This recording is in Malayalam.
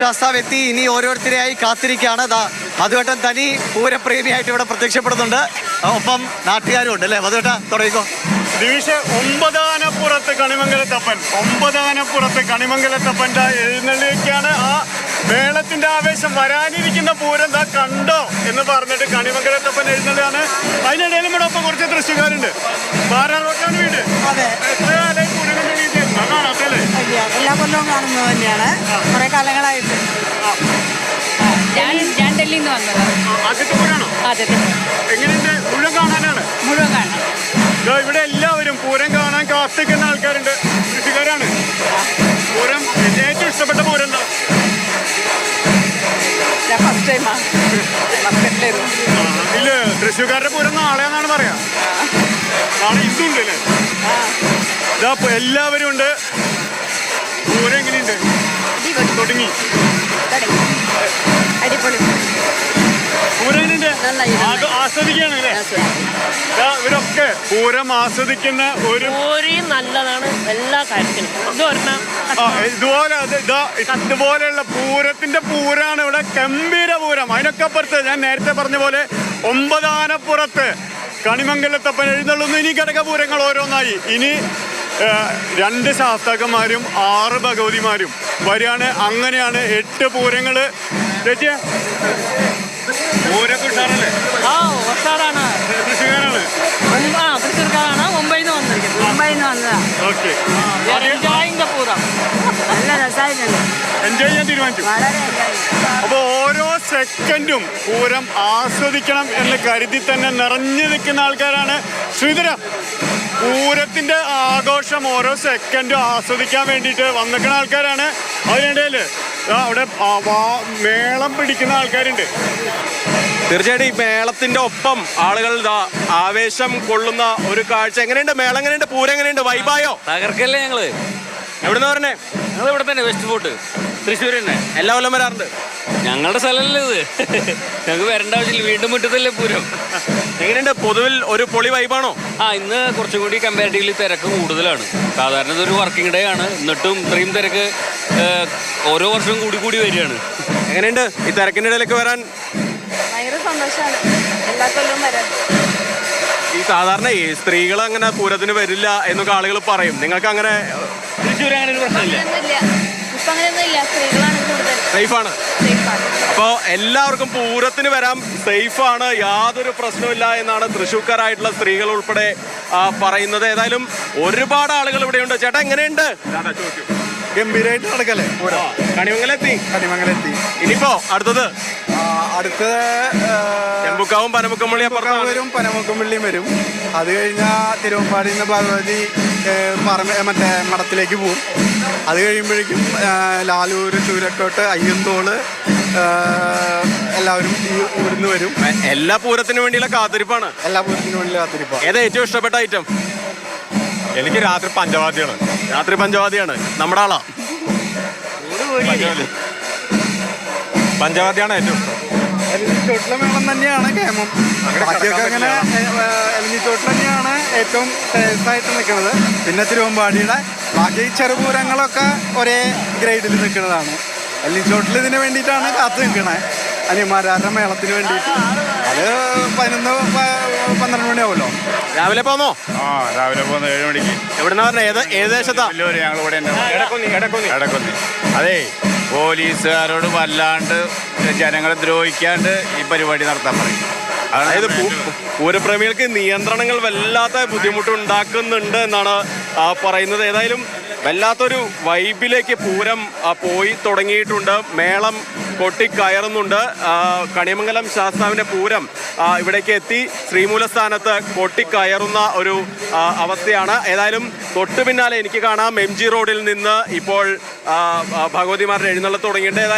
ശാസ്താവെത്തി ഇനി ഓരോരുത്തരെയായി കാത്തിരിക്കുകയാണ്. മധുവേട്ടൻ തനി പൂരപ്രേമിയായിട്ട് ഇവിടെ പ്രത്യക്ഷപ്പെടുന്നുണ്ട്. ഒപ്പം നാട്ടുകാരും ഉണ്ട് അല്ലേ മധുവേട്ട? തുടങ്ങിക്കോ. ഡിവിഷൻ 9 ആനപ്പുറത്ത് കണിമംഗലത്തപ്പൻ, 9 ആനപ്പുറത്ത് കണിമംഗലത്തപ്പൻ്റെ എഴുന്നള്ളിലേക്കാണ്. ആ മേളത്തിന്റെ ആവേശം. വരാനിരിക്കുന്ന പൂരം ദാ കണ്ടോ എന്ന് പറഞ്ഞിട്ട് കണിമംഗലത്തപ്പൻ എഴുന്നള്ളിയാണ്. അതിനിടയിലും ഇവിടെ ഒപ്പം കുറച്ച് ദൃശ്യക്കാരുണ്ട്. പാറാറോട്ടാണ് വീട്. എത്ര കാലമായി പൂരം കണ്ടുപിടിക്കുന്നത്? കാണാത്തല്ലേ? എല്ലാ കൊല്ലവും കാണുന്നത് തന്നെയാണ്. കുറെ കാലങ്ങളായിട്ട്. ഞാൻ ഡൽഹിയിൽ നിന്ന് വന്നത്. ആദ്യത്തെ പൂരാണോ? എങ്ങനെയുണ്ട്? മുഴുവൻ കാണാനാണ്? മുഴുവൻ കാണാം. ഇവിടെ എല്ലാവരും പൂരം കാണാൻ കാത്തിക്കുന്ന ആൾക്കാരുണ്ട്. കൃഷിക്കാരാണ്. പൂരം ഏറ്റവും ഇഷ്ടപ്പെട്ട പൂരം എന്താ? ഫസ്റ്റ് ടൈമാണ്. ഇല്ല, തൃശ്ശൂർക്കാരുടെ പൂരം നാളെയാണെന്നാണ് പറയാ. നാളെ ഇന്നുണ്ട് അല്ലേ? ഇതാ എല്ലാവരും ഉണ്ട്. പൂരം എങ്ങനെയുണ്ട്? തുടങ്ങി. അടിപൊളി. പൂരം എങ്ങനെയുണ്ട്? ആസ്വദിക്കുകയാണ് അല്ലേ? ഇവരൊക്കെ പൂരം ആസ്വദിക്കുന്ന ഒരു നല്ലതാണ് എല്ലാ കാര്യത്തിനും. ഇതുപോലെയുള്ള പൂരത്തിന്റെ പൂരാണ് ഇവിടെ. ഗംഭീര പൂരം. അതിനൊക്കെ അപ്പുറത്ത് ഞാൻ നേരത്തെ പറഞ്ഞ പോലെ 9 ആനപ്പുറത്ത് കണിമംഗലത്തപ്പൻ എഴുന്നള്ളുന്നു. ഇനി ഘടകപൂരങ്ങൾ ഓരോന്നായി. ഇനി 2 ശാസ്താക്കന്മാരും 6 ഭഗവതിമാരും വരികയാണ്. അങ്ങനെയാണ് 8 പൂരങ്ങള്. ചേച്ചിയെ പൂരൊക്കെ ഉഷാറല്ലേ? ഉഷാറാണ്. തൃശ്ശൂർക്കാരാണ്. തൃശ്ശൂർക്കാരാണ്. മുംബൈയിൽ നിന്ന് വന്നിരിക്കുന്നത്. മുംബൈയിൽ നിന്ന് വന്നതാ. ഓക്കെ. പൂരം നല്ല രസമായിട്ടുണ്ട്. എൻജോയ് ചെയ്യാൻ തീരുമാനിച്ചു. അപ്പൊ ഓരോ സെക്കൻഡും പൂരം ആസ്വദിക്കണം എന്ന് കരുതി തന്നെ നിറഞ്ഞു നിൽക്കുന്ന ആൾക്കാരാണ്. ശ്രീധര, പൂരത്തിന്റെ ആഘോഷം ഓരോ സെക്കൻഡും ആസ്വദിക്കാൻ വേണ്ടിയിട്ട് വന്നിക്കുന്ന ആൾക്കാരാണ്. അതിനിടയിൽ അവിടെ മേളം പിടിക്കുന്ന ആൾക്കാരുണ്ട്. തീർച്ചയായിട്ടും ഈ മേളത്തിന്റെ ഒപ്പം ആളുകൾ ആവേശം കൊള്ളുന്ന ഒരു കാഴ്ച. എങ്ങനെയുണ്ട് മേളം? എങ്ങനെയുണ്ട്? പൂരം എങ്ങനെയുണ്ട്? വൈബായോ? തകർക്കല്ലേ ഞങ്ങള്. എവിടുന്ന് പറഞ്ഞേ? ഞങ്ങൾ ഇവിടെ തന്നെ, വെസ്റ്റ് ഫോർട്ട്, തൃശ്ശൂർ തന്നെ. എല്ലാ കൊല്ലം വരാറുണ്ട്? ഞങ്ങളുടെ സ്ഥലമല്ലേ ഇത്. ഞങ്ങൾക്ക് വരേണ്ട ആവശ്യമില്ല. വീണ്ടും മുറ്റത്തല്ലേ പൂരം. എങ്ങനെയുണ്ട്? പൊതുവിൽ ഒരു പൊളി വൈബാണോ? ഇന്ന് കുറച്ചും കൂടി കമ്പാരിറ്റീവ്ലി തിരക്ക് കൂടുതലാണ്. സാധാരണ ഇതൊരു വർക്കിംഗ് ഡേ ആണ്. എന്നിട്ടും ഇത്രയും തിരക്ക് ഓരോ വർഷവും കൂടി വരികയാണ്. എങ്ങനെയുണ്ട് ഈ തിരക്കിൻ്റെ ഇടയിലേക്ക് വരാൻ? ഭയങ്കര സന്തോഷമാണ്. എല്ലാ കൊല്ലവും വരാൻ. ഈ സാധാരണ ഈ സ്ത്രീകൾ അങ്ങനെ പൂരത്തിന് വരില്ല എന്നൊക്കെ ആളുകൾ പറയും. നിങ്ങൾക്ക് അങ്ങനെ തൃശ്ശൂർ അങ്ങനെ ഒരു പ്രശ്നമില്ല. ഇപ്പൊ അങ്ങനെയൊന്നും ഇല്ല. സ്ത്രീകളാണ് കൂടുതൽ. സേഫാണ്. അപ്പോൾ എല്ലാവർക്കും പൂരത്തിന് വരാം. സേഫാണ്, യാതൊരു പ്രശ്നമില്ല എന്നാണ് തൃശ്ശൂർക്കാരായിട്ടുള്ള സ്ത്രീകൾ ഉൾപ്പെടെ പറയുന്നത്. ഏതായാലും ഒരുപാട് ആളുകൾ ഇവിടെയുണ്ട്. ചേട്ടാ എങ്ങനെയുണ്ട്? ഗംഭീരമായിട്ട് നടക്കല്ലേ? കണിമംഗലത്തി. ഇനിയിപ്പോ അടുത്തത് ചെമ്പുക്കാവും പനമുക്കമ്പള്ളിയും വരും. പനമുക്കമ്പള്ളിയും വരും. അത് കഴിഞ്ഞാൽ തിരുവമ്പാടിയിൽ നിന്ന് ഭഗവതി മറ്റേ മഠത്തിലേക്ക് പോകും. അത് കഴിയുമ്പോഴേക്കും ലാലൂർ, ചൂരക്കോട്ട്, അയ്യന്തോള് എല്ലാവരും ഇവിടുന്ന് വരും. എല്ലാ പൂരത്തിനു വേണ്ടിയുള്ള കാത്തിരിപ്പാണ്. എല്ലാ പൂരത്തിനു വേണ്ടിയുള്ള കാത്തിരിപ്പാണ്. ഏതാ ഏറ്റവും ഇഷ്ടപ്പെട്ട ഐറ്റം? എനിക്ക് രാത്രി പഞ്ചവാദ്യാണ്. രാത്രി പഞ്ചവാദ്യാണ്. നമ്മുടെ ആളാ. പഞ്ചവാദ്യാണ് ഏറ്റവും ഇഷ്ടം. എലിഞ്ഞിത്തോട്ടിലെ മേളം തന്നെയാണ് കേമം. ബാക്കിയൊക്കെ അങ്ങനെ എലിഞ്ഞിത്തോട്ടിൽ തന്നെയാണ് ഏറ്റവും ടേസ്റ്റായിട്ട് നിൽക്കുന്നത്. പിന്നെ തിരുവമ്പാടിയുടെ ബാക്കി ചെറുപൂരങ്ങളൊക്കെ ഒരേ ഗ്രേഡിൽ നിൽക്കുന്നതാണ്. എലിഞ്ഞിത്തോട്ടിൽ ഇതിന് വേണ്ടിയിട്ടാണ് കാത്തു നിൽക്കണത്. അനിയന്മാരുടെ മേളത്തിന് വേണ്ടിയിട്ട്. അത് 11-12 മണിയാവുമല്ലോ. രാവിലെ പോന്നോ? രാവിലെ പോകുന്ന 7 മണിക്ക്. എവിടെന്നാ പറഞ്ഞ? ഏത് ദേശത്താ? ഞങ്ങൾ ഇവിടെ എടക്കൊന്നി. അതെ, പോലീസുകാരോട് വല്ലാണ്ട് ജനങ്ങളെ ദ്രോഹിക്കാണ്ട് ഈ പരിപാടി നടത്താൻ പറയും. അതായത് പൂരപ്രേമികൾക്ക് നിയന്ത്രണങ്ങൾ വല്ലാത്ത ബുദ്ധിമുട്ടുണ്ടാക്കുന്നുണ്ട് എന്നാണ് പറയുന്നത്. ഏതായാലും വല്ലാത്തൊരു വൈബിലേക്ക് പൂരം പോയി തുടങ്ങിയിട്ടുണ്ട്. മേളം കൊട്ടിക്കയറുന്നുണ്ട്. കണിമംഗലം ശാസ്താവിൻ്റെ പൂരം ഇവിടേക്ക് എത്തി ശ്രീമൂലസ്ഥാനത്ത് കൊട്ടിക്കയറുന്ന ഒരു അവസ്ഥയാണ്. ഏതായാലും തൊട്ടു പിന്നാലെ എനിക്ക് കാണാം MG റോഡിൽ നിന്ന് ഇപ്പോൾ ഭഗവതിമാരുടെ എഴുന്നള്ളത്ത് തുടങ്ങിയിട്ട്.